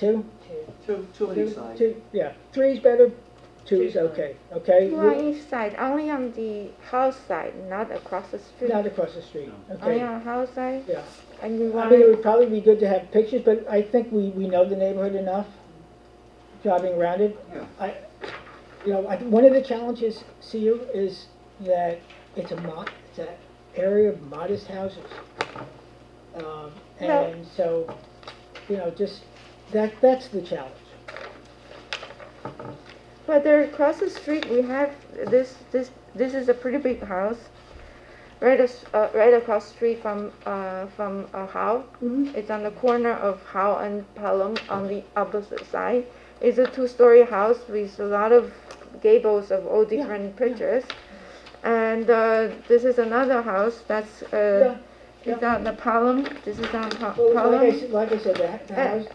two? Two on each side. Two, yeah. Three's better, two's okay, okay? Two on each side, only on the house side, not across the street. Not across the street, Only okay. on the house side? Yeah. And you I want mean, it would probably be good to have pictures, but I think we know the neighborhood enough, driving around it. Yeah. One of the challenges, CU, is that it's an area of modest houses. And so, just, that's the challenge. But there across the street we have this is a pretty big house, right across the street from Howe. Mm-hmm. It's on the corner of Howe and Pelham on the opposite side. It's a two-story house with a lot of gables of all different pictures. And this is another house that's it's on the Pelham. This is on Pelham. Like I said,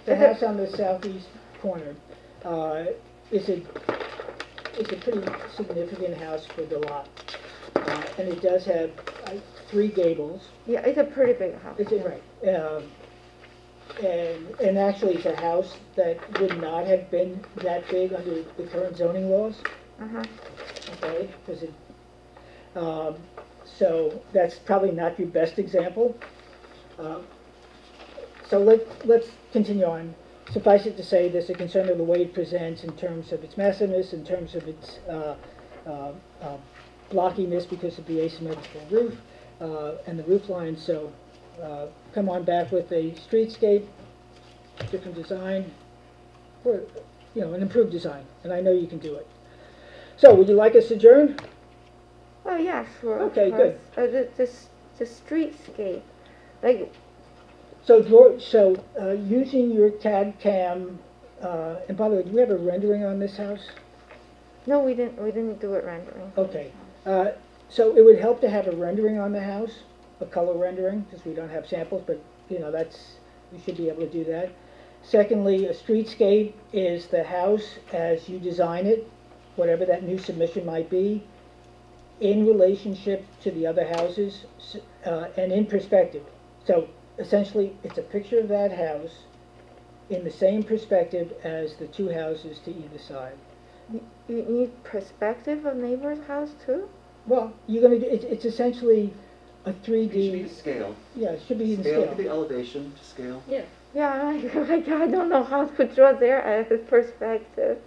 the house on the southeast corner is a pretty significant house for the lot, and it does have 3 gables. Yeah, it's a pretty big house. Right, and actually it's a house that would not have been that big under the current zoning laws. Okay, because so that's probably not your best example. So let's continue on. Suffice it to say, there's a concern of the way it presents in terms of its massiveness, in terms of its blockiness because of the asymmetrical roof and the roof line. So come on back with a streetscape, different design, or an improved design. And I know you can do it. So would you like us to adjourn? Oh yeah, sure. Okay, good. The streetscape, like. So using your CAD CAM, and by the way, do we have a rendering on this house? No, we didn't do it rendering. Okay. So it would help to have a rendering on the house, a color rendering, because we don't have samples, but we should be able to do that. Secondly, a streetscape is the house as you design it, whatever that new submission might be, in relationship to the other houses, and in perspective. So essentially, it's a picture of that house in the same perspective as the 2 houses to either side. You need perspective of neighbor's house too? Well, you're going to do, it's essentially a 3D. It should be scale. Yeah, it should be in Scale scale. to the elevation to scale. Yeah. Yeah, I don't know how to draw their perspective.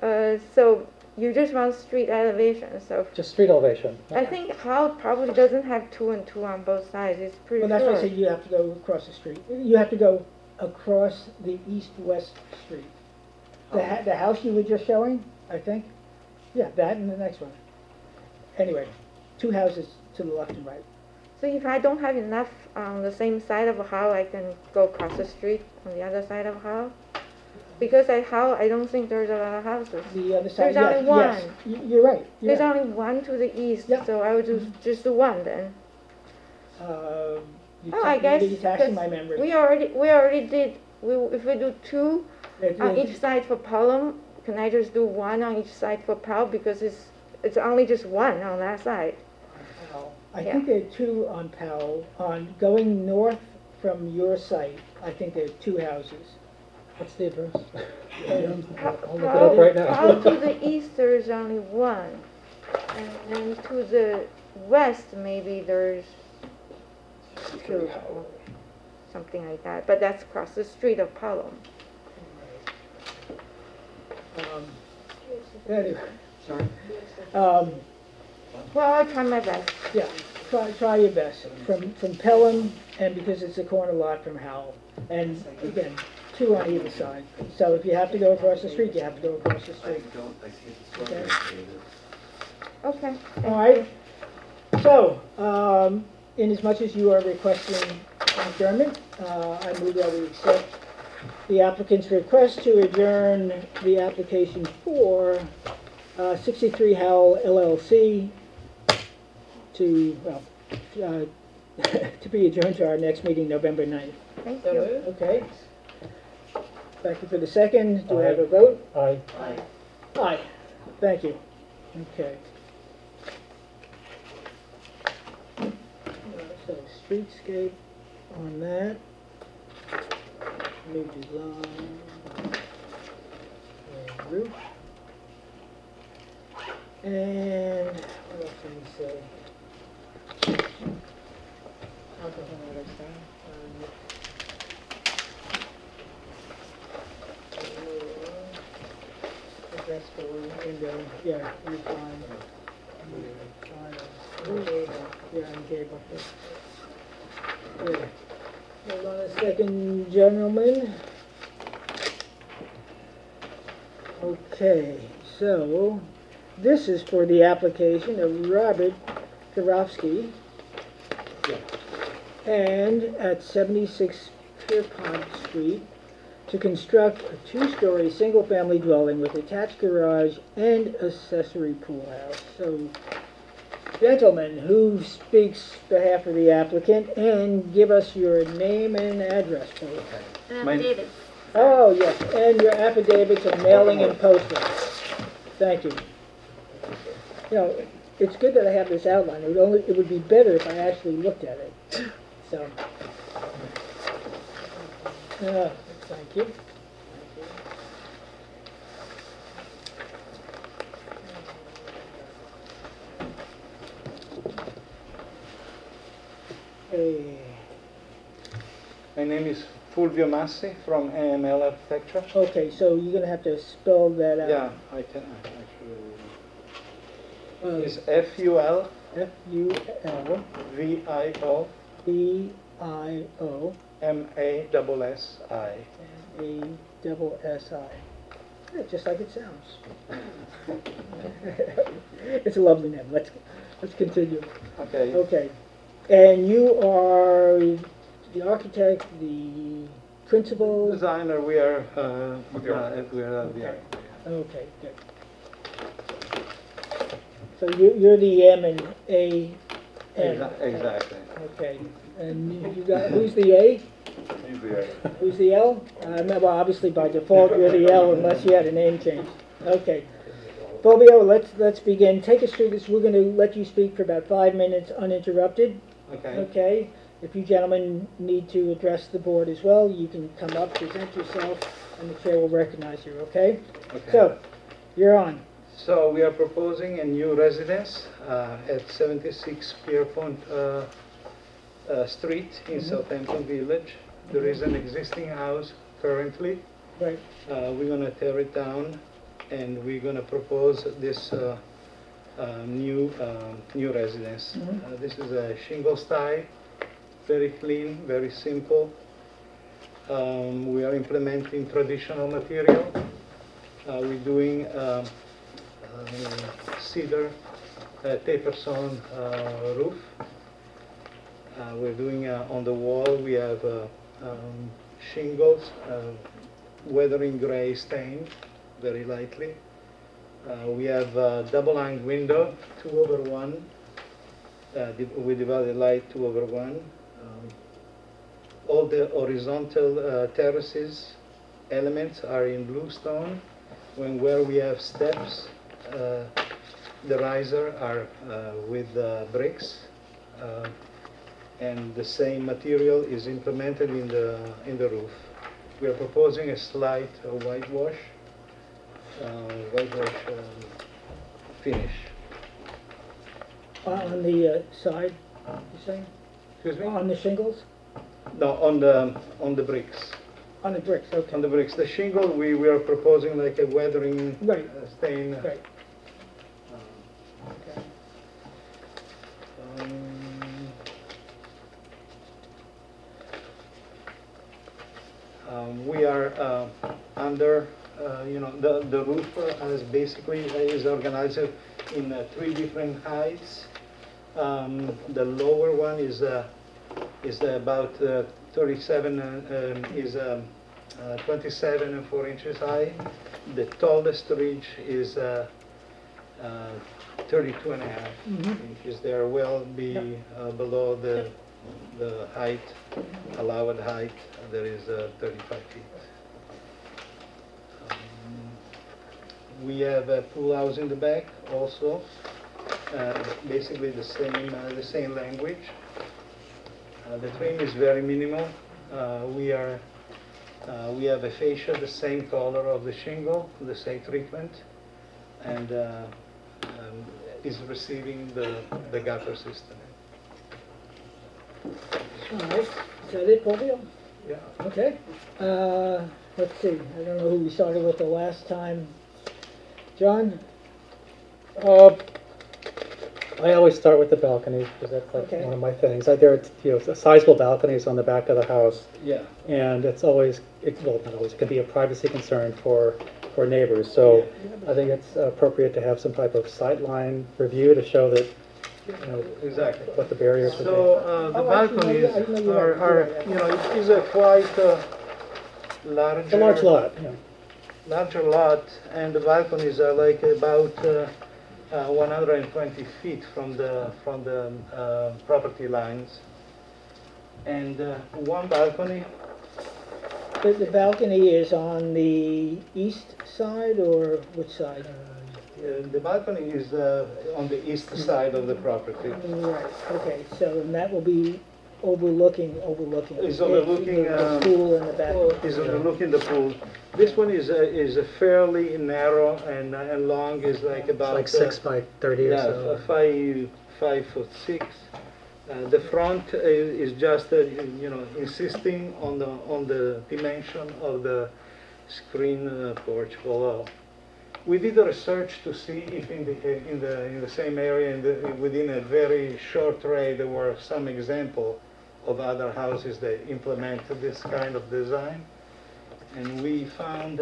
So you just want street elevation, so. Just street elevation. I think Howe probably doesn't have 2 and 2 on both sides. It's pretty Well, that's short. why I said you have to go across the street. You have to go across the east-west street. The house you were just showing, I think? Yeah, that and the next one. Anyway, 2 houses to the left and right. So if I don't have enough on the same side of Howe, I can go across the street on the other side of Howe? Because at Howe, I don't think there's a lot of houses. The other side, There's only one. Yes, you're right. There's only one to the east, so I would do just the one then. I guess you're taxing my memory. we already did. If we do 2 on each side for Pelham, can I just do 1 on each side for Powell because it's only just 1 on that side. I think there are 2 on Powell. On going north from your site, I think there are 2 houses. What's the address? I'll look it up right now. Powell to the east there is only 1, and then to the west maybe there's 2, something like that. But that's across the street of Pelham. Anyway. Sorry? Well, I'll try my best. Yeah, try your best. From Pelham, and because it's a corner lot from Howell. And again, 2 on either side. So if you have to go across the street, you have to go across the street. I see it's Okay. All right. So, in as much as you are requesting adjournment, I move that we accept the applicant's request to adjourn the application for 63 Howell LLC to to be adjourned to our next meeting, November 9th. Thank you. Okay. Thank you for the second. Do I have a vote? Aye. Aye. Aye. Thank you. Okay. So streetscape on that. New design. roof. And what else did we say? Alcohol, that's fine. That's the window, yeah, you're fine. Yeah, and cable. Good. Hold on a second, gentlemen. Okay, so this is for the application of Robert Karofsky. And at 76 Pierpont Street, to construct a two-story single-family dwelling with attached garage and accessory pool house. So, gentlemen, who speaks behalf of the applicant, and give us your name and address, please. Affidavit. Oh, yes, and your affidavits of mailing and posting. Thank you. You know, it's good that I have this outline. It would be better if I actually looked at it. So, thank you. Hey. My name is Fulvio Massi from AML Architecture. Okay, so you're going to have to spell that out. Yeah, I can actually. It's F-U-L F-U-L V-I-O B-I-O M-A-S-S-I. M-A-S-S-I. Yeah, just like it sounds. It's a lovely name. Let's continue. Okay. Okay. And you are the architect, the principal? Designer, we are the Okay. architect. Okay, good. So you're the M and A. Exactly. Okay. And you got, who's the A? Who's the L? Well, obviously by default you're the L unless you had a name change. Okay. Fulvio, let's begin. Take us through this. We're going to let you speak for about 5 minutes uninterrupted. Okay. Okay. If you gentlemen need to address the board as well, you can come up, present yourself, and the chair will recognize you. Okay. Okay. So, you're on. So we are proposing a new residence at 76 Pierpont Street in Southampton Village. There is an existing house currently. Right. We're going to tear it down, and we're going to propose this new residence. This is a shingle style, very clean, very simple. We are implementing traditional material. We're doing cedar taper sawn roof. We're doing on the wall, we have shingles, weathering gray stain, very lightly. We have a double-hung window, 2/1. We divided light 2/1. All the horizontal terraces elements are in bluestone. Where we have steps, the riser are with bricks, and the same material is implemented in the roof. We are proposing a slight whitewash finish. On the side, you saying? Excuse me? On the shingles? No, on the bricks. On the bricks, okay. On the bricks. The shingle we are proposing like a weathering Right. stain. Right. Okay. We are under, the roof is organized in 3 different heights. The lower one is about 37, 27 and 4 inches high. The tallest ridge is 32 and a half inches. They are well below the height, allowed height. There is 35 feet. We have a pool house in the back also. Basically the same language. The trim is very minimal. We are We have a fascia, the same color of the shingle, the same treatment, and is receiving the gutter system. All right, is that it, Fulvio? Yeah. Okay. Let's see, I don't know who we started with the last time. John? I always start with the balconies, because that's like Okay. one of my things. There are sizable balconies on the back of the house, Yeah. and it's always, well, not always, it can be a privacy concern for neighbors. So I think it's appropriate to have some type of sightline review to show that, Exactly. what the barriers would be. So the Oh, actually, balconies I didn't know you had are, to do that. you know, it is a quite larger. It's a large lot, yeah. Larger lot, and the balconies are like about 120 feet from the property lines. And one balcony, The balcony is on the east side, or which side? the balcony is on the east side of the property. Right, okay, so and that will be overlooking. Is overlooking, the pool in the back. Is overlooking the pool. This one is a fairly narrow and long, is like It's about like 6 by 30 or yeah, so. 5'6". The front is just you know, insisting on the dimension of the screen porch below. We did a research to see if in the same area, within a very short range, there were some example of other houses that implemented this kind of design, and we found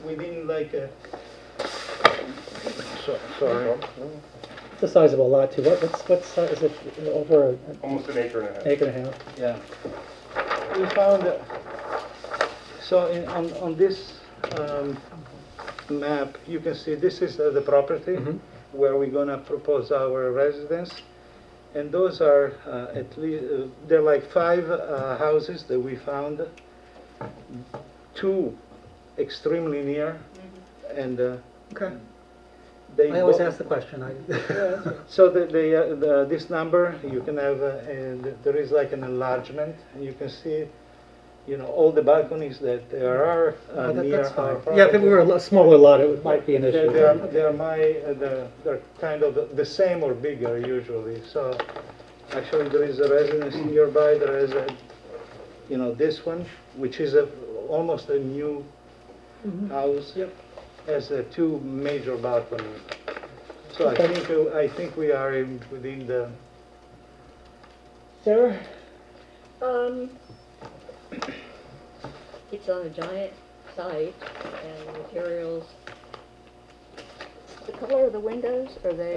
within like a sorry. It's a sizable lot too. What size is it? Over Almost an acre and a half. an acre and a half? Yeah. We found so on this map, you can see this is the property where we're gonna propose our residence, and those are at least there are like 5 houses that we found, 2 extremely near, and Okay. they I always bo- ask the question. So this number, you can have, and there is like an enlargement, and you can see, you know, all the balconies that there are near That's our fine. property. Yeah, if it were a smaller lot, it might be an issue. They're kind of the same or bigger usually. So actually, there is a residence nearby. There is a, you know, this one, which is almost a new house. Yep. Has 2 major balconies. So I think we are within the. Sarah? It's on a giant site, and the materials, the color of the windows, are they?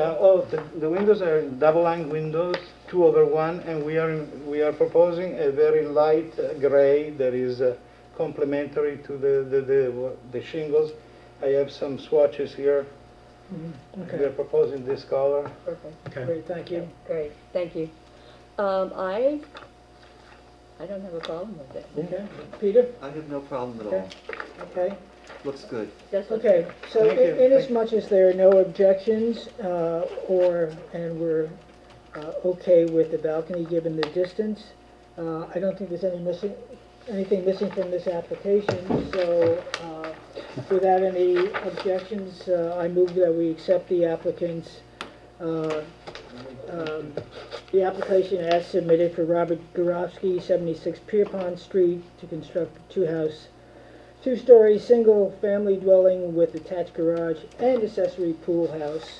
The windows are double-lined windows, 2/1, and we are proposing a very light gray that is complementary to the shingles. I have some swatches here. We are Okay, proposing this color. Perfect, Okay. great, thank you. great, thank you. I don't have a problem with it. Okay, Peter? I have no problem at Okay. all. Okay. Looks good. Just looks Okay, good. so Thank you. in as much as there are no objections, and we're okay with the balcony given the distance, I don't think there's anything missing from this application, so without any objections, I move that we accept the applicant's the application as submitted for Robert Gorofsky, 76 Pierpont Street, to construct a 2-story, single-family dwelling with attached garage and accessory pool house.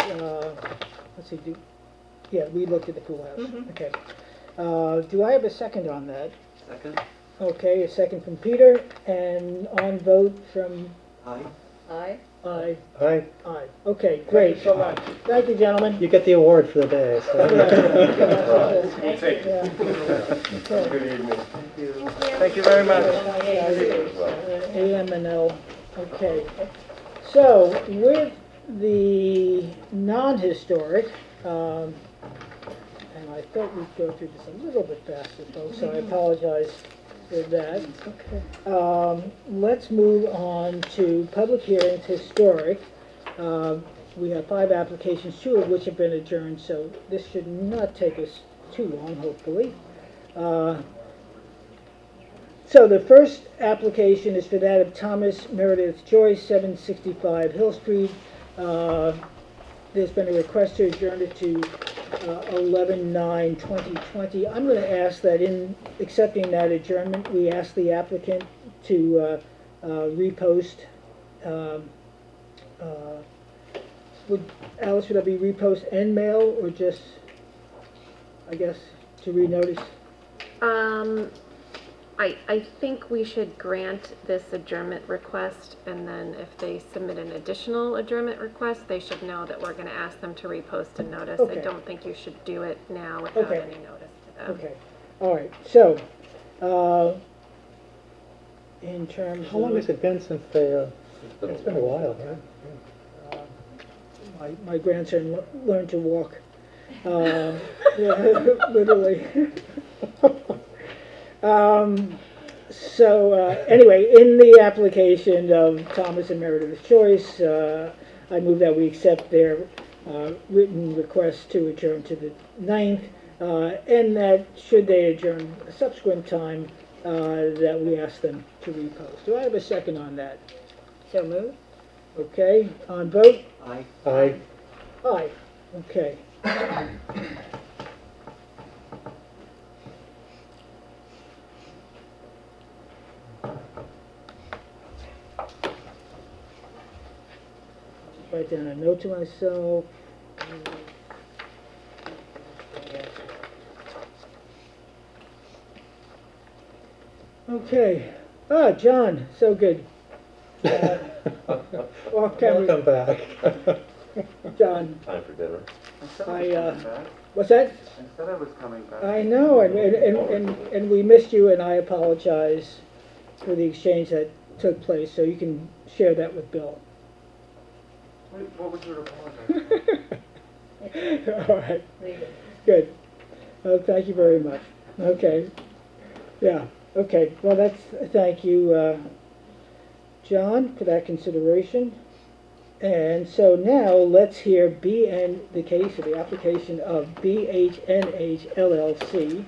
Let's see, yeah, we looked at the pool house. Okay. Do I have a second on that? Second? Okay, a second from Peter, and on vote from Aye. Aye? aye. Aye. Aye. Okay, great. so much. Thank you, gentlemen. You get the award for the day. So. Take it. Yeah. Okay. Good evening. Thank you very much. AMNL, okay. So, with the non-historic, and I thought we'd go through this a little bit faster, folks, so I apologize for that. Let's move on to public hearings, historic. We have 5 applications, 2 of which have been adjourned, so this should not take us too long, hopefully. So the first application is for that of Thomas Meredith Joyce, 765 Hill Street. There's been a request to adjourn it to 11/9/2020. I'm going to ask that in accepting that adjournment, we ask the applicant to repost. Alice, would that be repost and mail, or just, I guess, to renotice? I think we should grant this adjournment request, and then if they submit an additional adjournment request, they should know that we're going to ask them to repost a notice. Okay. I don't think you should do it now without Okay. any notice to them. Okay, all right, so, in terms How long of, has it been since they, it's been a while, right? my grandson learned to walk, yeah, literally. Anyway, in the application of Thomas and Meredith Choice, I move that we accept their written request to adjourn to the 9th, and that should they adjourn a subsequent time, that we ask them to repost. Do I have a second on that? So moved. Okay, on vote? Aye. Aye. Aye, okay. Write down a note to myself. Okay. Ah, John, so good. Off camera. Welcome back. John, Time for dinner. what's that? I said I was coming back. I know, and we missed you, and I apologize for the exchange that took place, so you can share that with Bill. Wait, what was your apology? All right, good. Oh, thank you very much. Okay, yeah, okay, well, thank you, John, for that consideration. And so now let's hear the case of the application of BHNH LLC,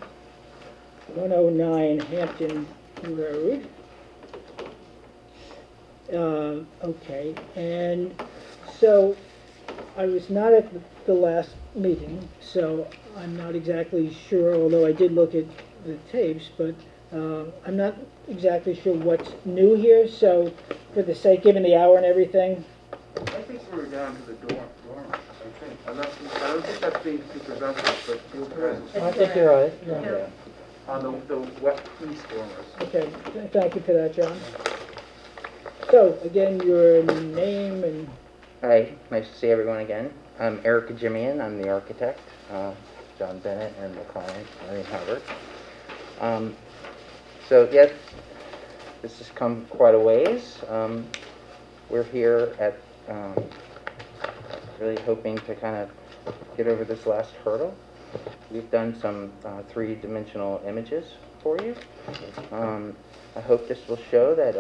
109 Hampton Road. Okay, and so I was not at the last meeting, so I'm not exactly sure, although I did look at the tapes, but I'm not exactly sure what's new here, so for the sake, given the hour and everything, I think we were down to the dormers, I think. I don't think that's being presented, but you guys I think you're right. yeah. On the west east dormers. okay, thank you for that, John. So, again, your name and, Hi, nice to see everyone again. I'm Eric Jimian, I'm the architect, John Bennett and the client, Maureen Howard. So yes, this has come quite a ways. We're here at really hoping to kind of get over this last hurdle. We've done some three-dimensional images for you. I hope this will show that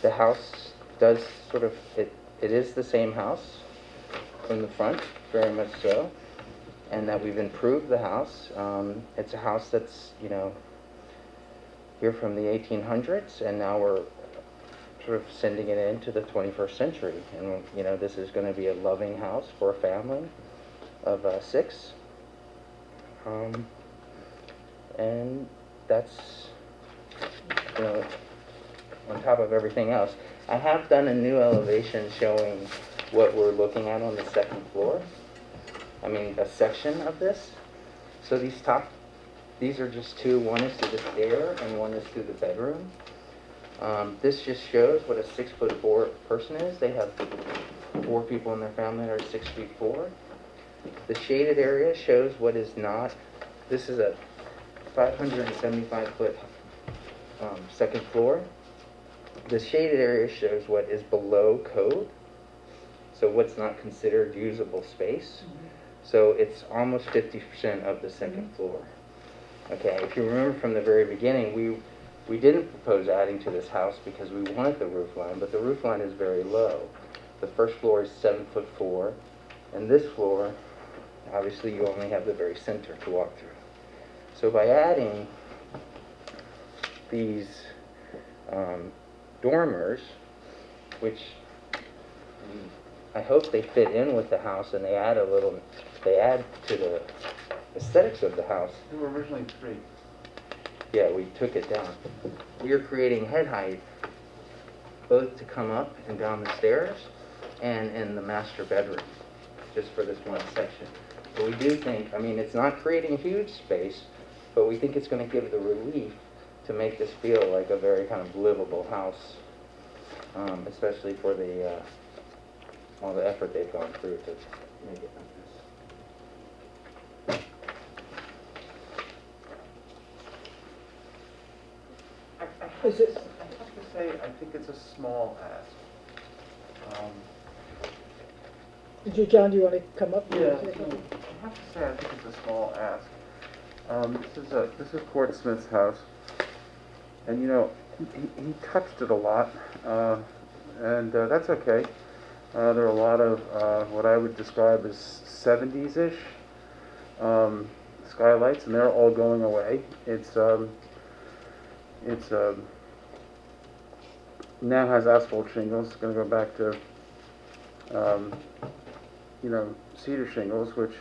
the house does sort of, it is the same house from the front, very much so, and that we've improved the house. It's a house that's, you know, here from the 1800s, and now we're sort of sending it into the 21st century. And, you know, this is going to be a loving house for a family of 6. And that's, you know, on top of everything else. I have done a new elevation showing what we're looking at on the second floor. I mean, a section of this. So these are just two. One is to the stair and one is to the bedroom. This just shows what a 6'4" person is. They have 4 people in their family that are 6'4". The shaded area shows what is not. This is a 575-foot second floor. The shaded area shows what is below code, so what's not considered usable space. So it's almost 50% of the second floor. Okay, if you remember from the very beginning, we didn't propose adding to this house because we wanted the roof line, but the roof line is very low. The first floor is 7'4", and this floor, obviously you only have the very center to walk through. So by adding these dormers, which I hope they fit in with the house and they add to the aesthetics of the house. There were originally 3. Yeah, we took it down. We are creating head height both to come up and down the stairs and in the master bedroom, just for this one section. But we do think, I mean, it's not creating huge space, but we think it's going to give the relief to make this feel like a very kind of livable house, especially for the all the effort they've gone through to make it like this. I have to say, I think it's a small ask. John, do you want to come up? Yeah, I have to say, I think it's a small ask. This is Court Smith's house, and you know, he touched it a lot, and that's okay. There are a lot of what I would describe as 70s-ish skylights, and they're all going away. It's now has asphalt shingles. It's going to go back to you know, cedar shingles, which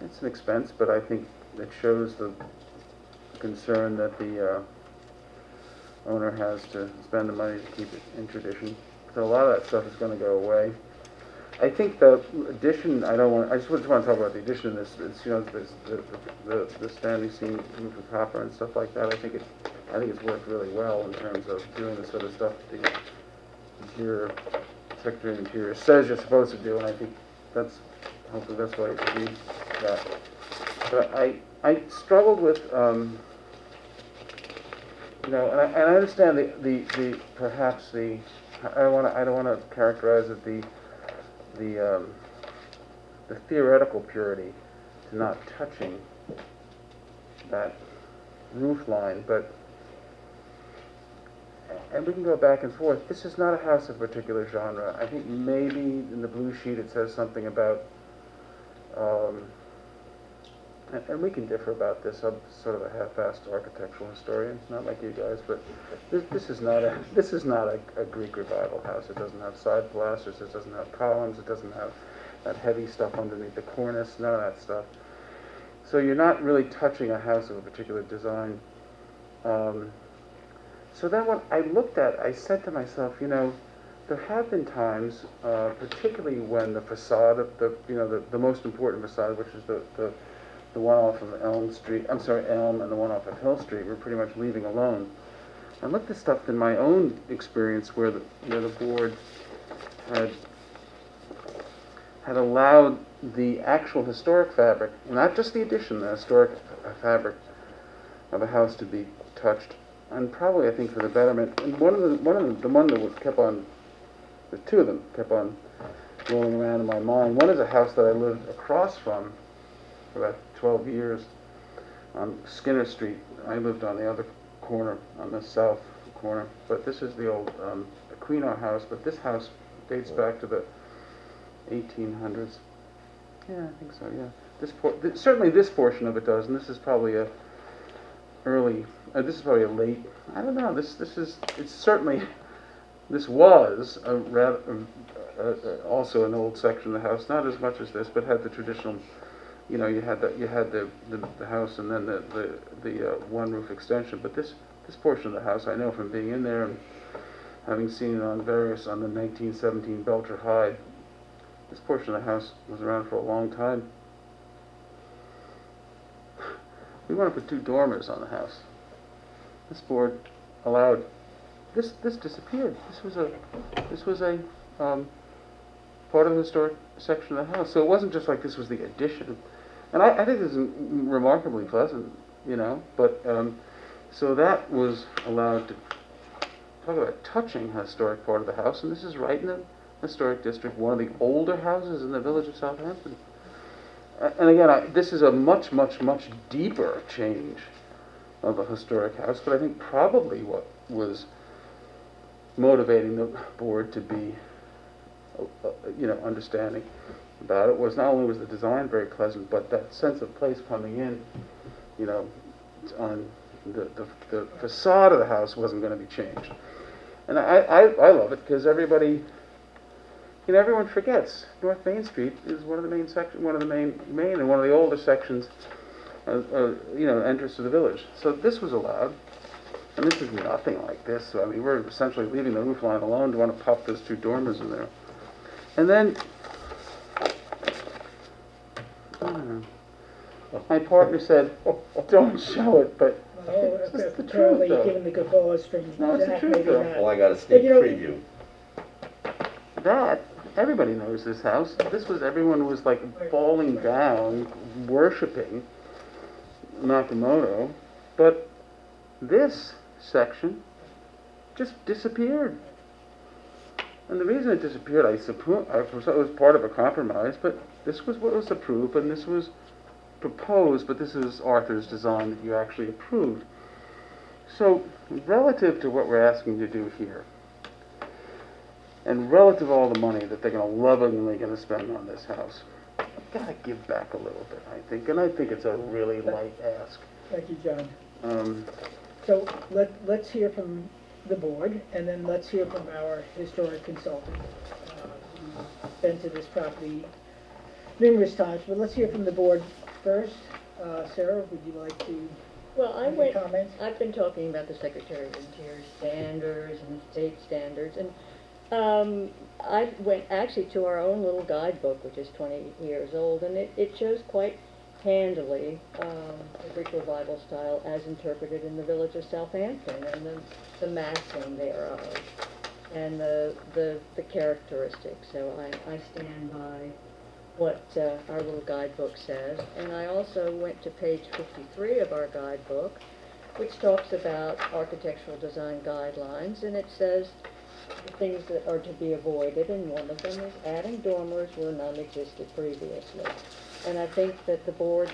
it's an expense, but I think it shows the concern that the owner has to spend the money to keep it in tradition. So a lot of that stuff is going to go away. I think the addition, I just want to talk about the addition in this. It's, you know, the standing seam roof of copper and stuff like that. I think it's worked really well in terms of doing the sort of stuff that the Interior Secretary of the Interior says you're supposed to do, and I think hopefully that's why it needs that. But I struggled with, you know, and I understand the perhaps the I don't want to characterize it the theoretical purity to not touching that roof line, but. And we can go back and forth. This is not a house of particular genre. I think maybe in the blue sheet it says something about, and we can differ about this. I'm sort of a half-assed architectural historian, not like you guys, but this is not a Greek Revival house. It doesn't have side pilasters. It doesn't have columns. It doesn't have that heavy stuff underneath the cornice. None of that stuff. So you're not really touching a house of a particular design. So then when I looked at it, I said to myself, you know, there have been times, particularly when the facade of the most important facade, which is the one off of Elm and the one off of Hill Street, we're pretty much leaving alone. I looked at stuff in my own experience where the board had allowed the actual historic fabric, not just the addition, the historic fabric of a house to be touched. And probably, I think, for the betterment. And the one that kept on, the two of them kept on rolling around in my mind. One is a house that I lived across from for about 12 years on Skinner Street. I lived on the other corner, on the south corner. But this is the old Aquino house. But this house dates back to the 1800s. Yeah, I think so. Yeah, certainly this portion of it does, and this is probably a early. This is probably a late. I don't know. This was a rather also an old section of the house, not as much as this, but had the traditional. You know, you had the house and then the one roof extension. But this portion of the house, I know from being in there and having seen it on the 1917 Belcher Hyde. This portion of the house was around for a long time. We want to put 2 dormers on the house. This board allowed this disappeared. This was a part of the historic section of the house. So it wasn't just like this was the addition. And I think this is remarkably pleasant, you know. But so that was allowed to talk about touching a historic part of the house. And this is right in the historic district, one of the older houses in the village of Southampton. And again, this is a much, much, much deeper change of a historic house, but I think probably what was motivating the board to be, you know, understanding about it was not only was the design very pleasant, but that sense of place coming in, you know, on the facade of the house wasn't going to be changed. And I love it because everybody, you know, everyone forgets North Main Street is one of the main and one of the older sections, you know, entrance to the village. So this was allowed, and this is nothing like this. So, I mean, we're essentially leaving the roof line alone to want to pop those two dormers in there. And then, my partner said, don't show it, but it's just the truth, apparently though. given the guffaws from No, it's the Zach, truth, maybe though. not. Well, I got a sneak you know- preview. That, everybody knows this house. This was, everyone was like falling down, worshiping Nakamoto, but this section just disappeared. And the reason it disappeared, I suppose, it was part of a compromise, but this was what was approved, and this was proposed, but this is Arthur's design that you actually approved. So, relative to what we're asking you to do here, and relative to all the money that they're going to lovingly going to spend on this house, I've got to give back a little bit, I think, and I think it's a really light ask. Thank you, John. So let's hear from the board, and then let's hear from our historic consultant. We've been to this property numerous times, but let's hear from the board first. Sarah, would you like to Well, make comments? I've been talking about the Secretary of Interior standards and state standards, and I went actually to our own little guidebook, which is 20 years old, and it shows quite handily the Greek Revival style as interpreted in the village of Southampton, and the massing thereof, and the characteristics. So I stand by what our little guidebook says. And I also went to page 53 of our guidebook, which talks about architectural design guidelines, and it says the things that are to be avoided, and one of them is adding dormers where none existed previously. And I think that the board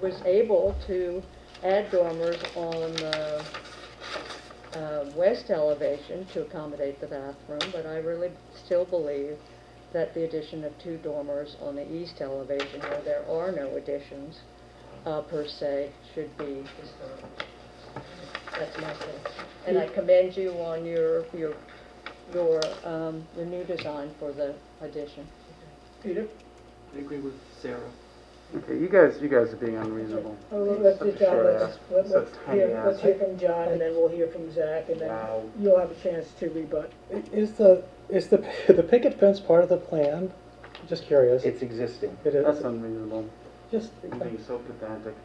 was able to add dormers on the west elevation to accommodate the bathroom, but I really still believe that the addition of 2 dormers on the east elevation, where there are no additions per se, should be disturbed. That's my sense. And I commend you on your new design for the addition. Peter? I agree with Sarah. Okay, you guys are being unreasonable. Oh, let's Such a do John. short Let's ask. Such a tiny let's ask. hear from John, and then we'll hear from Zach, and then Wow. you'll have a chance to rebut. Is the picket fence part of the plan? Just curious. It's existing. It is. That's unreasonable. Just, You're being so pedantic.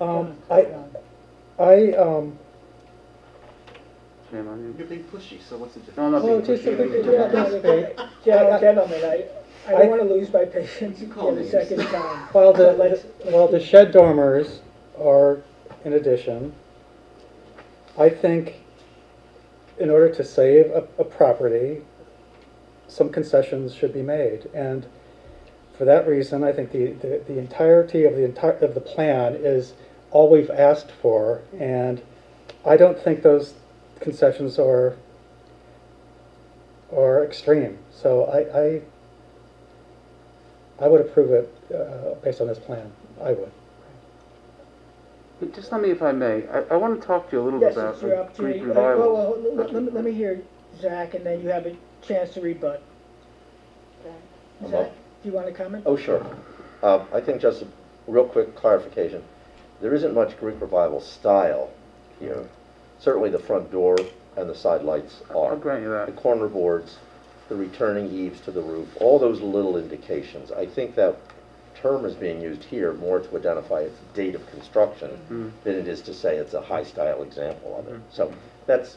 Shame on you. You're being pushy, so what's the difference? No, I'm not Oh, being just a pushy. bit- Gentlemen, I don't want to lose my patience You call for the names. second time. While Let's- the shed dormers are in addition, I think in order to save a property, some concessions should be made. And for that reason, I think the entirety of the plan is all we've asked for, and I don't think those concessions are extreme. So I would approve it based on this plan. I would. Just let me, if I may, I want to talk to you a little bit Yes, about it's your the opportunity. Greek revival. Let me hear Zach, and then you have a chance to rebut. I'm Zach, up. do you want to comment? Oh, sure. I think just a real quick clarification. There isn't much Greek Revival style here. Certainly the front door and the side lights are. I'll grant you The that. corner boards, the returning eaves to the roof, all those little indications. I think that term is being used here more to identify its date of construction than it is to say it's a high-style example of it. So that's,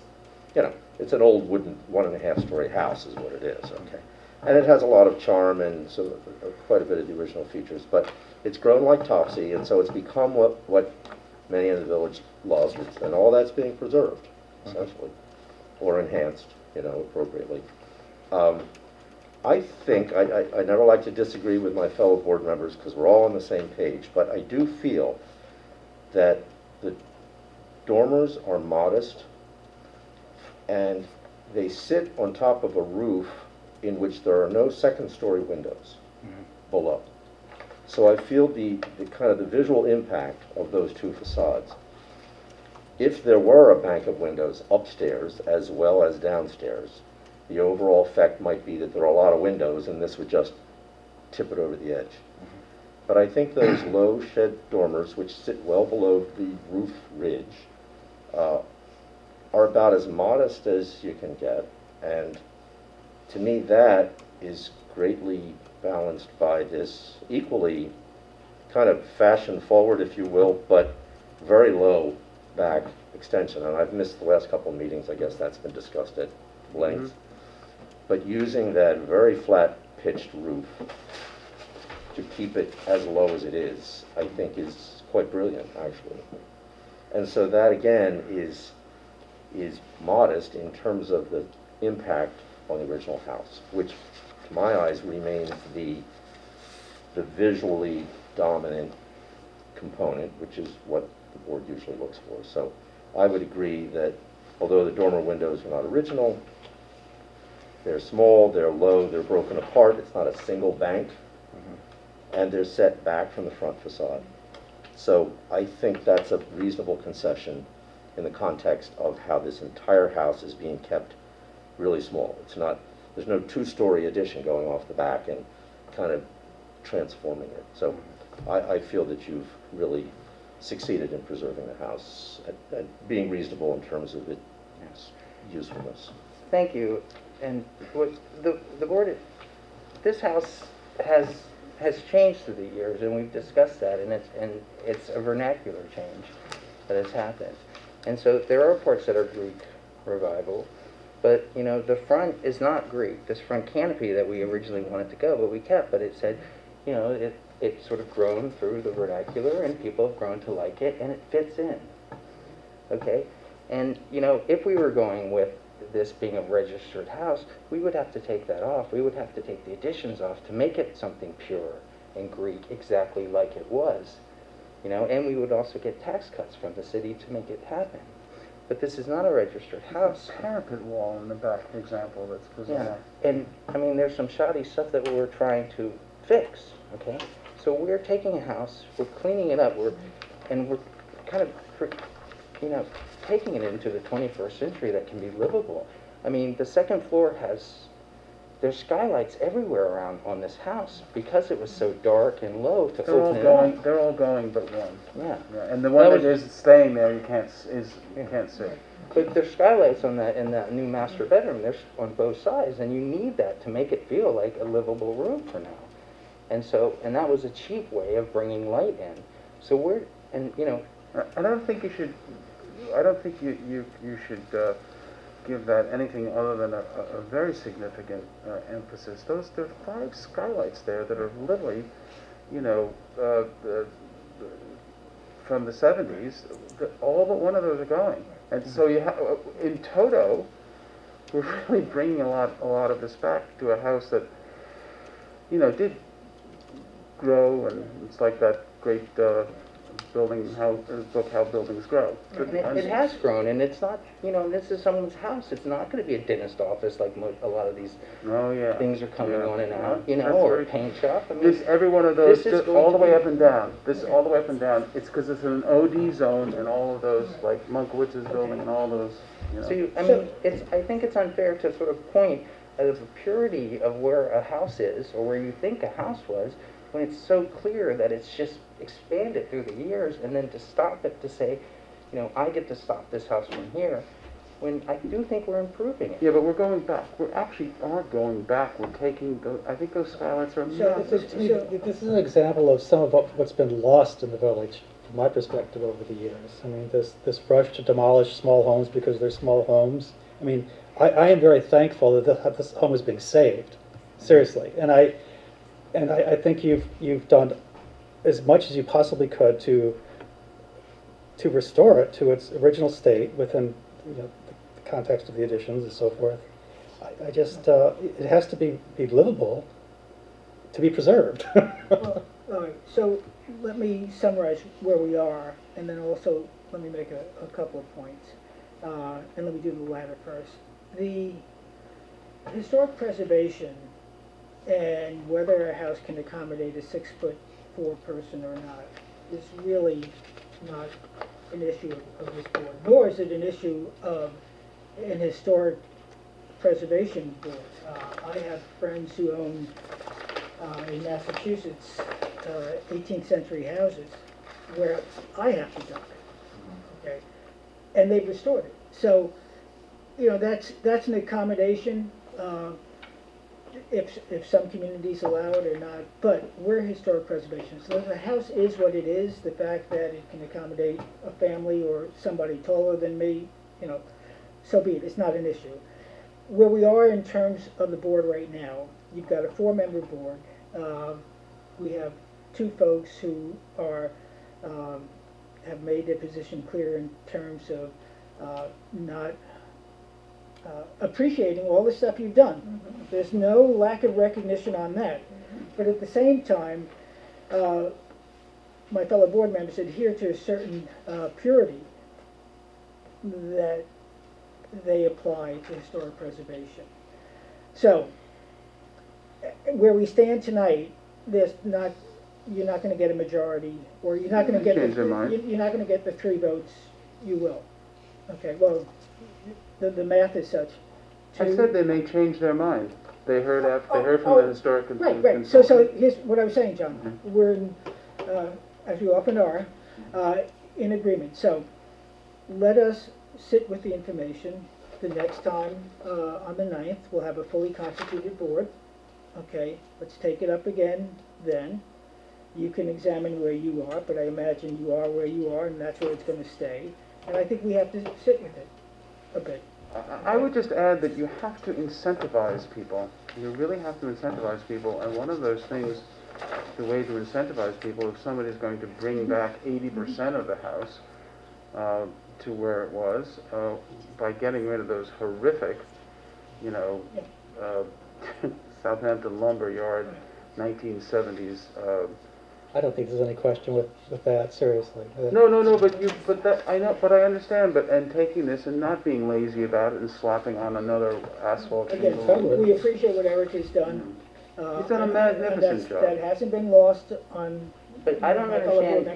it's an old wooden 1.5-story house is what it is, okay? And it has a lot of charm and so quite a bit of the original features, but it's grown like Topsy, and so it's become what many in the village love, and all that's being preserved, essentially, or enhanced, appropriately. I think, I never like to disagree with my fellow board members because we're all on the same page, but I do feel that the dormers are modest and they sit on top of a roof in which there are no second-story windows below. So I feel the kind of the visual impact of those two facades if there were a bank of windows upstairs as well as downstairs, the overall effect might be that there are a lot of windows and this would just tip it over the edge. But I think those low shed dormers, which sit well below the roof ridge, are about as modest as you can get. And to me, that is greatly balanced by this equally kind of fashion forward, if you will, but very low back extension. And I've missed the last couple of meetings. I guess that's been discussed at length. But using that very flat pitched roof to keep it as low as it is, I think is quite brilliant, actually. And so that, again, is modest in terms of the impact on the original house, which, to my eyes, remains the visually dominant component, which is what the board usually looks for. So I would agree that although the dormer windows are not original, they're small, they're low, they're broken apart, it's not a single bank, and they're set back from the front facade. So I think that's a reasonable concession in the context of how this entire house is being kept really small. It's not, there's no two-story addition going off the back and kind of transforming it. So I feel that you've really succeeded in preserving the house and being reasonable in terms of its usefulness. Thank you. And what the board, this house has changed through the years, and we've discussed that, and it's a vernacular change that has happened. And so there are parts that are Greek revival, but you know, the front is not Greek. This front canopy that we originally wanted to go, but we kept, but it said, you know, it's sort of grown through the vernacular, and people have grown to like it, and it fits in. Okay? And you know, if we were going with this being a registered house, we would have to take that off. We would have to take the additions off to make it something pure and Greek, exactly like it was. You know, and we would also get tax cuts from the city to make it happen. But this is not a registered house. Parapet wall in the back, for example, that's bizarre. Yeah, and I mean, there's some shoddy stuff that we're trying to fix, okay? So we're taking a house, we're cleaning it up, we're kind of, you know, taking it into the 21st century that can be livable. I mean, the second floor there's skylights everywhere around on this house because it was so dark and low to open it up. They're all going but one. Yeah. And the one that is staying there, you can't see. But there's skylights in that new master bedroom. There's on both sides, and you need that to make it feel like a livable room for now. And that was a cheap way of bringing light in. So you know. I don't think you should. I don't think you should give that anything other than a very significant emphasis. There are 5 skylights there that are literally, you know, from the 70s. All but one of those are going, and so you have in toto, we're really bringing a lot of this back to a house that, you know, did grow, and it's like that great book How Buildings Grow. It has grown, and it's not, you know, this is someone's house. It's not going to be a dentist office like a lot of these things are coming on and out, you know, or a paint shop. I mean, every one of those, all the way up and down. This all the way up and down. It's because it's an OD zone, and all of those, like Monkwitz's building, and all those. You know. So I mean, I think it's unfair to sort of point at the purity of where a house is, or where you think a house was, when it's so clear that it's just expanded through the years, and then to stop it, to say, you know, I get to stop this house from here, when I do think we're improving it. Yeah, but we're going back. We actually are going back. We're taking those, I think those skylights are massive. This is an example of some of what's been lost in the village, from my perspective, over the years. I mean, this rush to demolish small homes because they're small homes. I mean, I am very thankful that this home is being saved, seriously. And I think you've done as much as you possibly could to restore it to its original state within, you know, the context of the additions and so forth. I just it has to be livable to be preserved. Well, all right. So let me summarize where we are, and then also let me make a couple of points, and let me do the latter first. The historic preservation and whether a house can accommodate a 6'4" person or not is really not an issue of this board, nor is it an issue of an historic preservation board. I have friends who own in Massachusetts 18th century houses where I have to dump it, okay, and they've restored it. So, you know, that's an accommodation. If some communities allow it or not, but we're historic preservation. So the house is what it is. The fact that it can accommodate a family or somebody taller than me, you know, so be it. It's not an issue. Where we are in terms of the board right now, you've got a 4-member board. We have 2 folks who are have made their position clear in terms of not appreciating all the stuff you've done. Mm-hmm. There's no lack of recognition on that. Mm-hmm. But at the same time, my fellow board members adhere to a certain purity that they apply to historic preservation. So, where we stand tonight, you're not going to get a majority, or you're not going to get you're not going to get the 3 votes. You will. Okay. Well, the math is such. I said they may change their mind. They heard from the historic consultant. Right. So here's what I was saying, John. Mm-hmm. We're in, as we often are, in agreement. So let us sit with the information. The next time on the 9th, we'll have a fully constituted board. Okay, let's take it up again then. You can examine where you are, but I imagine you are where you are, and that's where it's going to stay. And I think we have to sit with it a bit. I would just add that you have to incentivize people. You really have to incentivize people, and one of those things, the way to incentivize people, if somebody's going to bring back 80% of the house to where it was, by getting rid of those horrific, you know, Southampton lumber yard, 1970s. I don't think there's any question with that, seriously. No, but I understand, and taking this and not being lazy about it and slapping on another asphalt again, shingle. We appreciate what Eric has done. He's done a magnificent job. That hasn't been lost on. But I don't understand,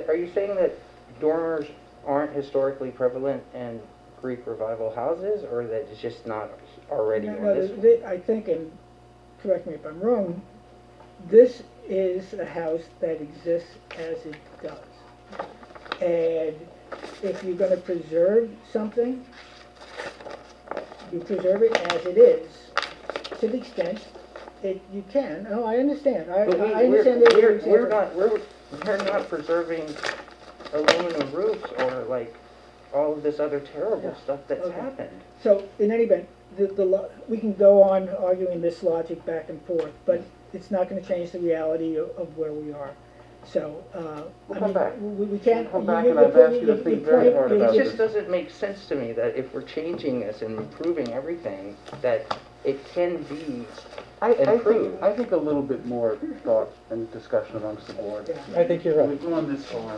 are you saying that dormers aren't historically prevalent in Greek revival houses, or that it's just not already on this? I think, and correct me if I'm wrong, this is a house that exists as it does. And if you're going to preserve something, you preserve it as it is, to the extent you can. Oh, I understand. I understand that we're not preserving aluminum roofs or like all of this other terrible stuff that's happened. So in any event, we can go on arguing this logic back and forth, but it's not going to change the reality of where we are. So, we'll come back. We can't. We'll come back, and I've asked you to think very hard about this. It just doesn't make sense to me that if we're changing this and improving everything, that it can be improved. I think a little bit more thought and discussion amongst the board. I think you're right. We've gone this far.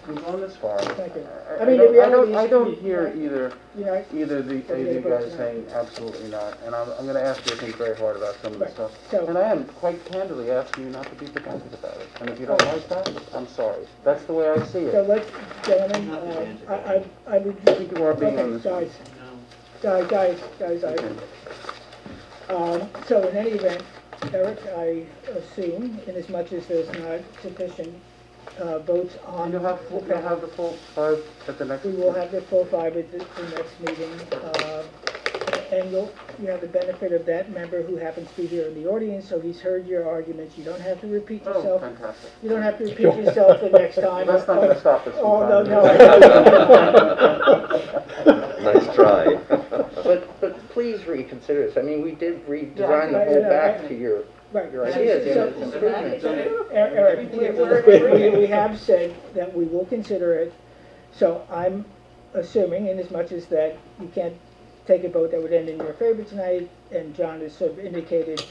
Thank you. I don't hear either the guys saying absolutely not, and I'm going to ask you to think very hard about some of this stuff. So, and I am quite candidly asking you not to be pedantic about it. And if you don't like that, I'm sorry. That's the way I see it. So let's, gentlemen, I would. I think you are being on this. Guys. So in any event, Eric, I assume, inasmuch as there's not sufficient votes on. You'll have the full 5 at the next meeting. We will have the full 5 at the next meeting. And you have the benefit of that member who happens to be here in the audience, so he's heard your arguments. You don't have to repeat yourself. Oh, fantastic. You don't have to repeat yourself the next time. That's not going to stop us. Oh, no. Nice try. But please reconsider this. I mean, we did redesign the whole back to your ideas and its improvements. Eric, we have said that we will consider it. So I'm assuming, in as much as that you can't take a vote that would end in your favor tonight, and John has sort of indicated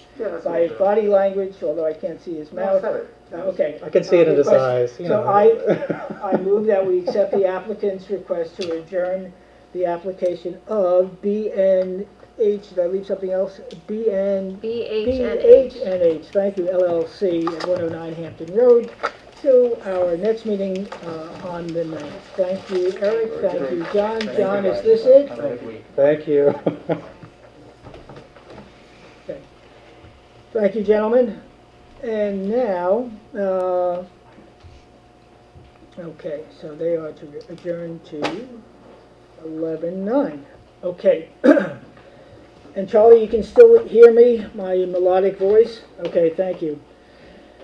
by his body language, although I can't see his mouth. Okay. I can see it in his eyes. So I move that we accept the applicant's request to adjourn the application of BNH, did I leave something else? BHNH, thank you, LLC at 109 Hampton Road, to our next meeting on the 9th. Thank you, Eric. Thank you, John. John, is this it? Thank you. Okay. Thank you, gentlemen. And now, okay, so they are to adjourn to 11:09. Okay. And Charlie, you can still hear me, my melodic voice? Okay, thank you.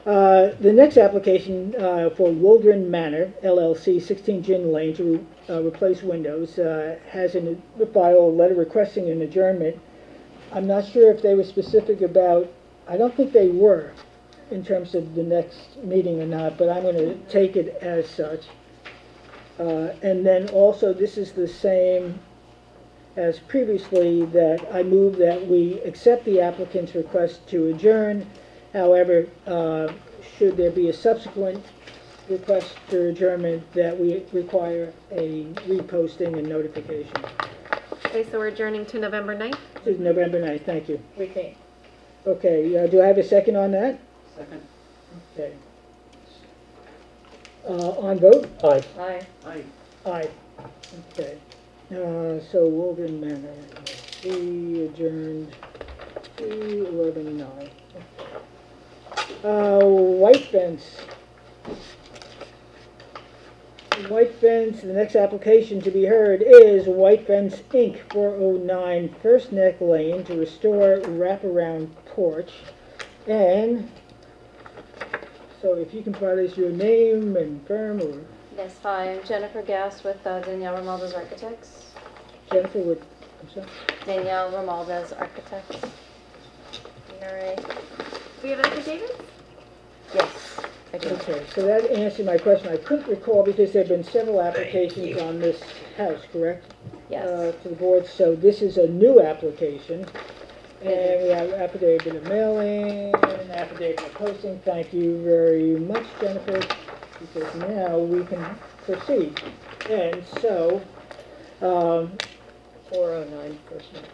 The next application for Waldron Manor, LLC, 16 Gin Lane, to replace windows, has in the file a letter requesting an adjournment. I'm not sure if they were specific about, I don't think they were, in terms of the next meeting or not, but I'm going to take it as such. And then also, this is the same as previously, that I move that we accept the applicant's request to adjourn. However, should there be a subsequent request for adjournment, that we require a reposting and notification. Okay, so we're adjourning to November 9th? This is November 9th, thank you. Retain. Okay, do I have a second on that? Second. Okay. On vote? Aye. Aye. Aye. Aye. Okay. So Waldron Manor, we adjourned to 11:09. White Fence. White Fence, the next application to be heard is White Fence Inc., 409 First Neck Lane, to restore wraparound porch. And so if you can provide us your name and firm, or Yes, hi, I'm Jennifer Gass with Danielle Romaldes Architects. Jennifer would, I'm sorry? Danielle Romaldes Architects. ERA. We have affidavits? Yes, I do. Okay, so that answered my question. I couldn't recall because there have been several applications on this house, correct? Yes. To the board, so this is a new application. And we have affidavit of mailing, affidavit of posting. Thank you very much, Jennifer, because now we can proceed. And so, 409 First Neck.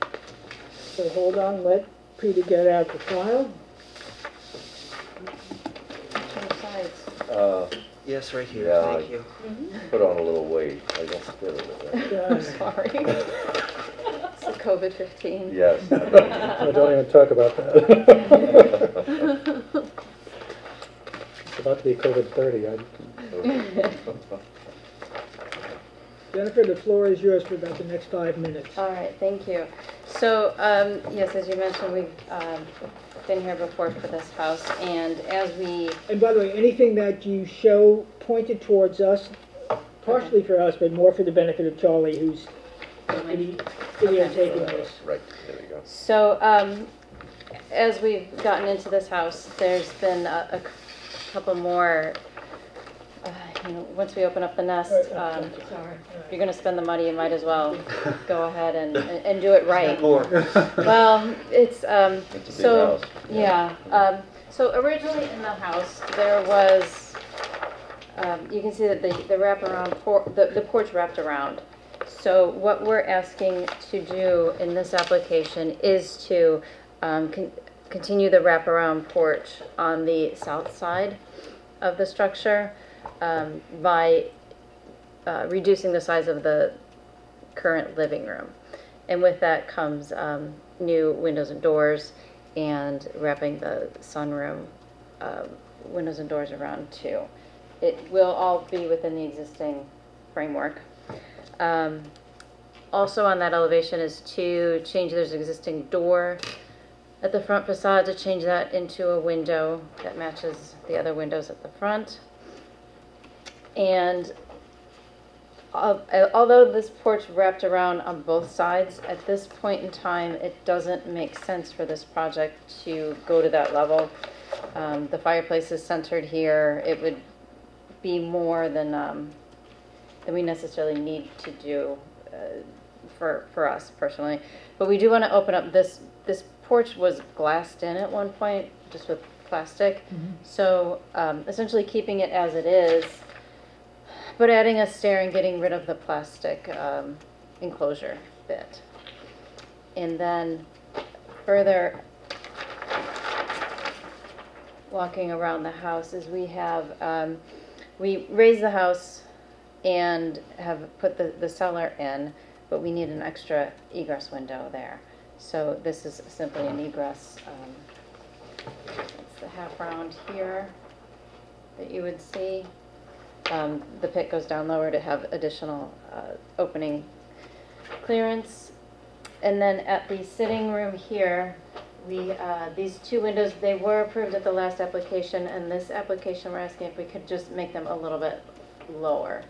so hold on, let Peter get out the file. Both sides. Yes, right here, Yeah, thank you. Put on a little weight. I don't fit a little bit. I'm sorry. It's the COVID-15. Yes. I don't even talk about that. It's about to be COVID-30. Jennifer, the floor is yours for about the next 5 minutes. All right, thank you. So, yes, as you mentioned, we've been here before for this house, and as we... And by the way, anything that you show pointed towards us, partially for us, but more for the benefit of Charlie, who's videotaping this. Right, there we go. So, as we've gotten into this house, there's been a couple more, once we open up the nest, Sorry. you're going to spend the money, you might as well go ahead and do it right. More. Well, it's, It's a big so, house. yeah. So originally in the house, there was, you can see that the wraparound, the porch wrapped around. So what we're asking to do in this application is to continue the wraparound porch on the south side of the structure by reducing the size of the current living room. And with that comes new windows and doors, and wrapping the sunroom windows and doors around too. It will all be within the existing framework. Also on that elevation is to change, there's an existing door at the front facade, to change that into a window that matches the other windows at the front. And although this porch wrapped around on both sides, at this point in time, it doesn't make sense for this project to go to that level. The fireplace is centered here. It would be more than we necessarily need to do for us personally. But we do want to open up this porch was glassed in at one point, just with plastic. So essentially keeping it as it is, but adding a stair and getting rid of the plastic enclosure bit. And then further, walking around the house is we have, we raised the house and have put the cellar in, but we need an extra egress window there. So this is simply an egress. It's the half round here that you would see. The pit goes down lower to have additional opening clearance. And then at the sitting room here, these two windows, they were approved at the last application, and this application we're asking if we could just make them a little bit lower.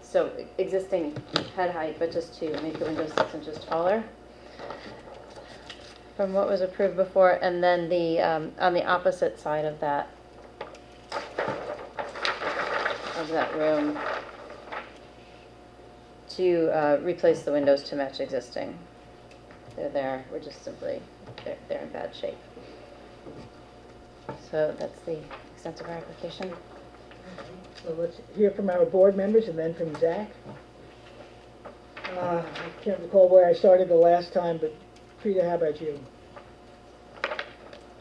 So existing head height, but just to make the windows 6 inches taller from what was approved before. And then the on the opposite side of that room, to replace the windows to match existing. They're there. We're just simply they're in bad shape. So that's the extent of our application. So let's hear from our board members and then from Zach. I can't recall where I started the last time, but Peter, how about you?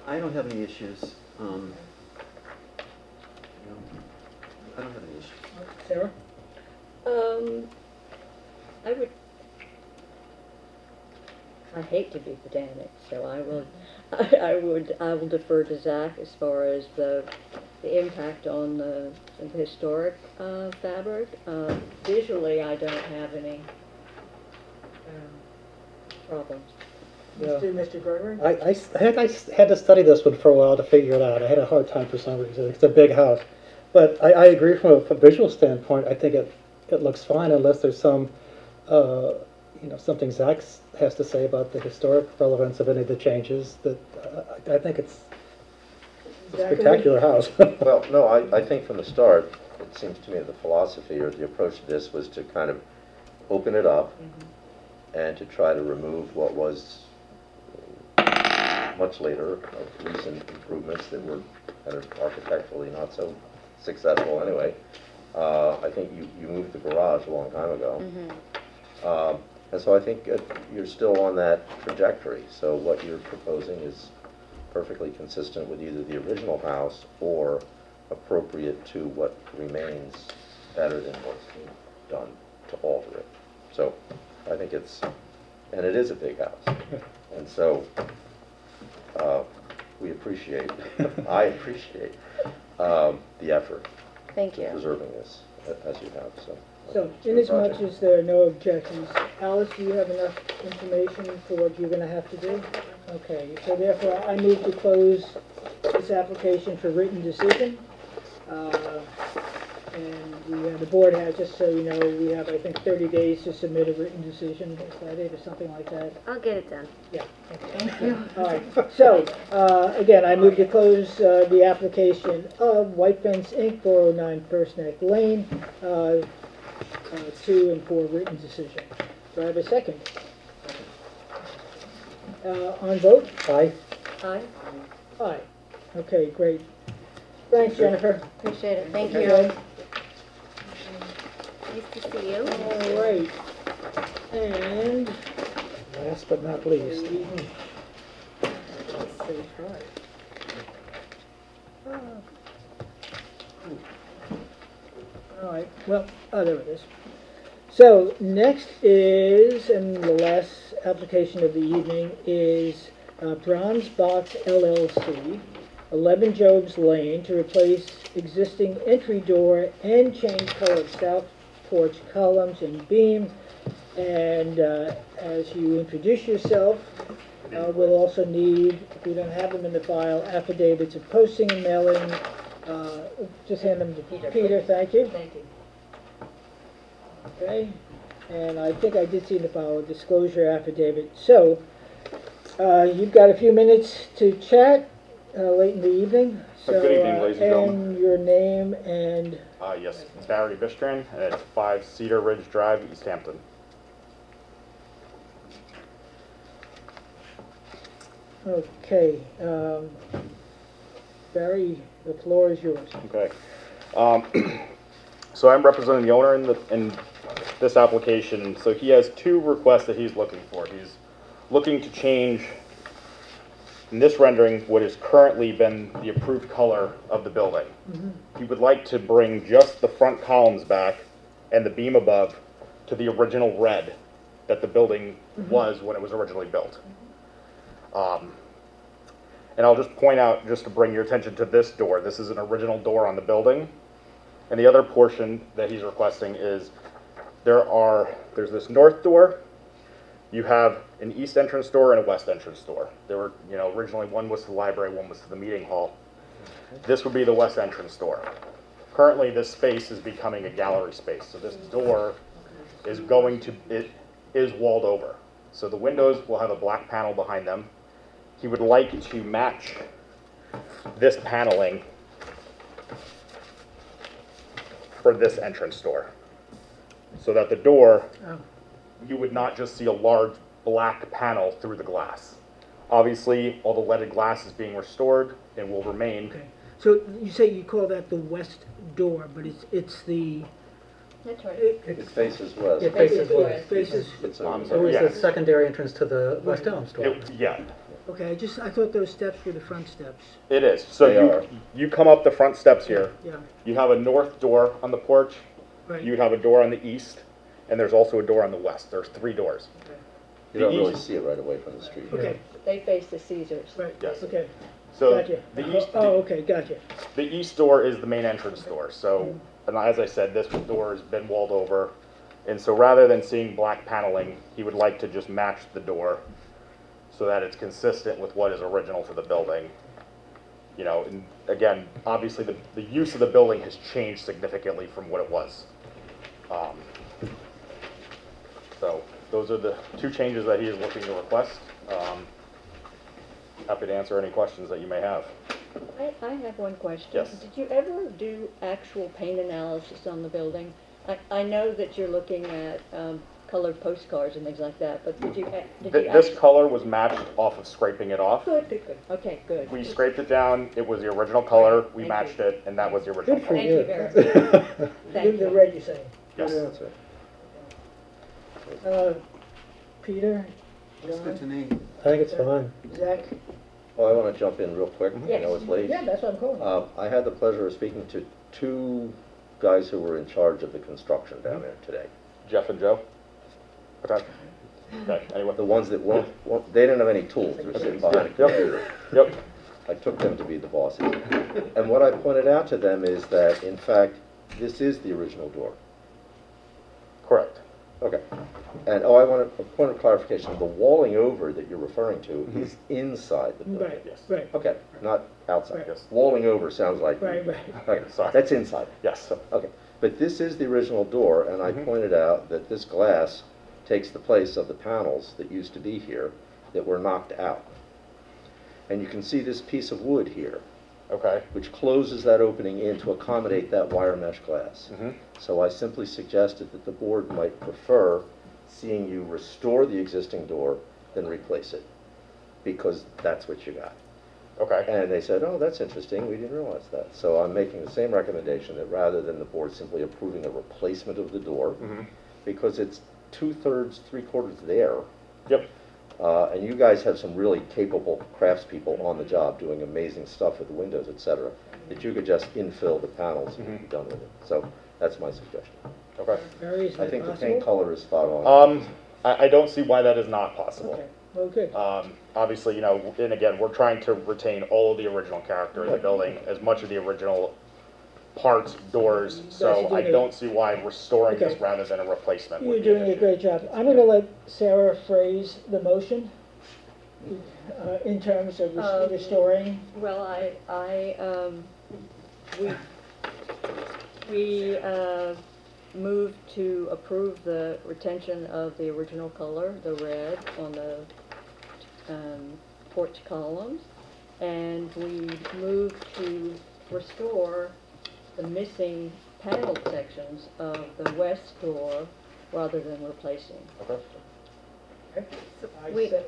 I don't have any issues. I don't have any issues. Sarah? I hate to be pedantic, so I will defer to Zach as far as the impact on the historic fabric. Visually, I don't have any problems. Yeah. Mr. Gregory? I had to study this one for a while to figure it out. I had a hard time for some reason. It's a big house. But I agree from a visual standpoint. I think it looks fine unless there's some, something Zach has to say about the historic relevance of any of the changes. That I think it's a spectacular house. Well, no, I think from the start, it seems to me the philosophy or the approach to this was to kind of open it up and to try to remove what was much later of recent improvements that were kind of architecturally not so successful anyway. I think you moved the garage a long time ago. And so I think you're still on that trajectory. So what you're proposing is perfectly consistent with either the original house or appropriate to what remains better than what's done to alter it. So I think it is a big house. And so we appreciate, I appreciate the effort. Thank you. Preserving this as you have. So, in as much as there are no objections, Alice, do you have enough information for what you're going to have to do? Okay, so therefore I move to close this application for written decision. And the board has, just so you know, we have, I think, 30 days to submit a written decision. Is that it, or something like that? I'll get it done. Yeah. Okay. Thank you. All right. So, again, I move to close the application of White Fence Inc., 409 First Neck Lane, 2 and 4 written decision. Do I have a second? On vote? Aye. Aye. Aye. Okay, great. Thanks, Jennifer. Appreciate it. Thank you. Okay. Nice to see you. All right. And Last but not least. All right, well, there it is. So next is, and the last application of the evening is Bronze Box LLC, 11 Jobs Lane, to replace existing entry door and change colored south porch columns and beams. And as you introduce yourself, we'll also need, if we don't have them in the file, affidavits of posting and mailing. Just hand them to Peter, thank you. Thank you. Okay, and I think I did see in the file a disclosure affidavit. So, you've got a few minutes to chat late in the evening. So, good evening, ladies and gentlemen. And your name and... Yes, it's Barry Bistran, and it's 5 Cedar Ridge Drive, East Hampton. Okay, Barry, the floor is yours. Okay. So I'm representing the owner in this application. So he has 2 requests that he's looking for. He's looking to change in this rendering what has currently been the approved color of the building. He would like to bring just the front columns back and the beam above to the original red that the building was when it was originally built. And I'll just point out, just to bring your attention to this door, this is an original door on the building. And the other portion that he's requesting is there's this north door, you have an east entrance door and a west entrance door. There were, originally one was to the library, one was to the meeting hall. This would be the west entrance door. Currently, this space is becoming a gallery space, so this door is walled over. So the windows will have a black panel behind them. He would like to match this paneling for this entrance door, so that the door, you would not just see a large black panel through the glass. Obviously, all the leaded glass is being restored and will remain. Okay. So you say you call that the west door, but it's the... That's right. It faces west. It faces west. Faces... It's It was the secondary entrance to the West Elm store. Yeah. Okay, I thought those steps were the front steps. It is. So you come up the front steps here. Yeah. You have a north door on the porch. Right. You'd have a door on the east, and there's also a door on the west. There's 3 doors. Okay. You don't really see it right away from the street. Okay. They face the Caesars. Right. Yes. Okay. So Gotcha. the east. Okay, gotcha. The east door is the main entrance door. So, and as I said, this door has been walled over, and so rather than seeing black paneling, he would like to just match the door, so that it's consistent with what is original to the building. And again, obviously the use of the building has changed significantly from what it was. So those are the 2 changes that he is looking to request. Happy to answer any questions that you may have. I have one question. Yes. Did you ever do actual paint analysis on the building? I know that you're looking at colored postcards and things like that, but did you This color was matched off of scraping it off. Good. Okay, good. We scraped it down, it was the original color, we Thank matched you. it, and that was the original Good for color. Thank you very much. Thank The you. red, you're saying. Yes. Peter? Looks good to me. I think it's fine. Zach? Well, I want to jump in real quick. I Yes. know it's late. Yeah, that's what I'm calling. I had the pleasure of speaking to 2 guys who were in charge of the construction down there today. Jeff and Joe? Okay. Okay, anyway. The ones that they didn't have any tools. They were sitting behind a computer. Yep. I took them to be the bosses. And what I pointed out to them is that, in fact, this is the original door. Correct. Okay. And, I want a point of clarification. The walling over that you're referring to is inside the building. Right, Yes. right, Okay, not outside. Yes. Walling over sounds like... right. Okay, Sorry. that's inside. Yes. Okay, but this is the original door, and I pointed out that this glass takes the place of the panels that used to be here that were knocked out. And you can see this piece of wood here, Okay. which closes that opening in to accommodate that wire mesh glass. So I simply suggested that the board might prefer seeing you restore the existing door than replace it, because that's what you got. Okay. And they said, oh, that's interesting, we didn't realize that. So I'm making the same recommendation, that rather than the board simply approving a replacement of the door, because it's 2/3, 3/4 there, Yep. and you guys have some really capable craftspeople on the job doing amazing stuff with the windows, etc., that you could just infill the panels and be done with it. So that's my suggestion. Okay. Barry, is I that think the possible? paint color is spot on. I don't see why that is not possible. Okay, well, good. Obviously, and again, we're trying to retain all of the original character of the building, as much of the original parts, doors, so I don't see why restoring this Okay. rather than a replacement You're would be an doing a issue. great job. I'm going to let Sarah phrase the motion in terms of restoring. Well, we move to approve the retention of the original color, the red, on the porch columns, and we move to restore the missing panel sections of the west door rather than replacing. Okay.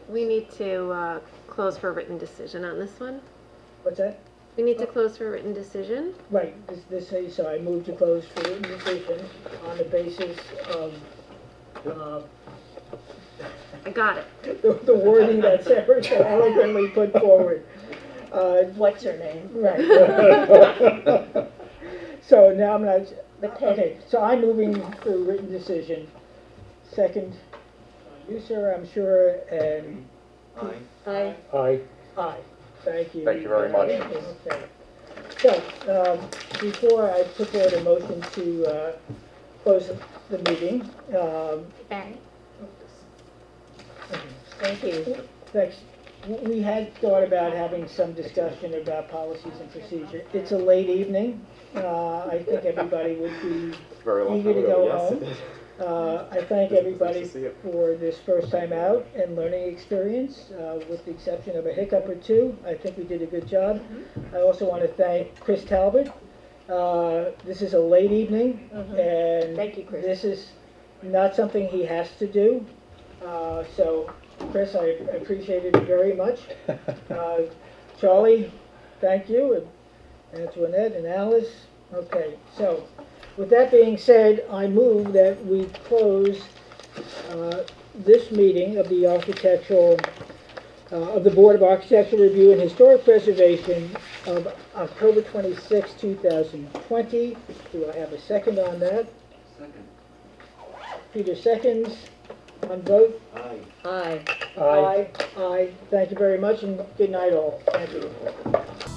We need to close for a written decision on this one. What's that? We need to close for a written decision. Right, so I move to close for written decision on the basis of, I got it. the wording that Sarah so eloquently put forward. What's her name? Right. So now I'm not, okay, so I'm moving for a written decision. Second, you, sir, I'm sure, and Aye. Aye. aye. Thank you. Thank you very much. Okay. So, before I put forward a motion to close the meeting, Barry? Thank you. thanks. We had thought about having some discussion about policies and procedure. It's a late evening. I think everybody would be Very long eager to time go ago, home. yes. I thank everybody for this first time out and learning experience, with the exception of a hiccup or two. I think we did a good job. I also want to thank Chris Talbot. This is a late evening, and Thank you, Chris. this is not something he has to do. So, Chris, I appreciate it very much. Charlie, thank you, and Antoinette and Alice. Okay, so with that being said, I move that we close this meeting of the of the Board of Architectural Review and Historic Preservation of October 26, 2020. Do I have a second on that? Second. Peter seconds. On vote? Aye. Aye. Aye. Aye. Thank you very much, and good night all. Thank you.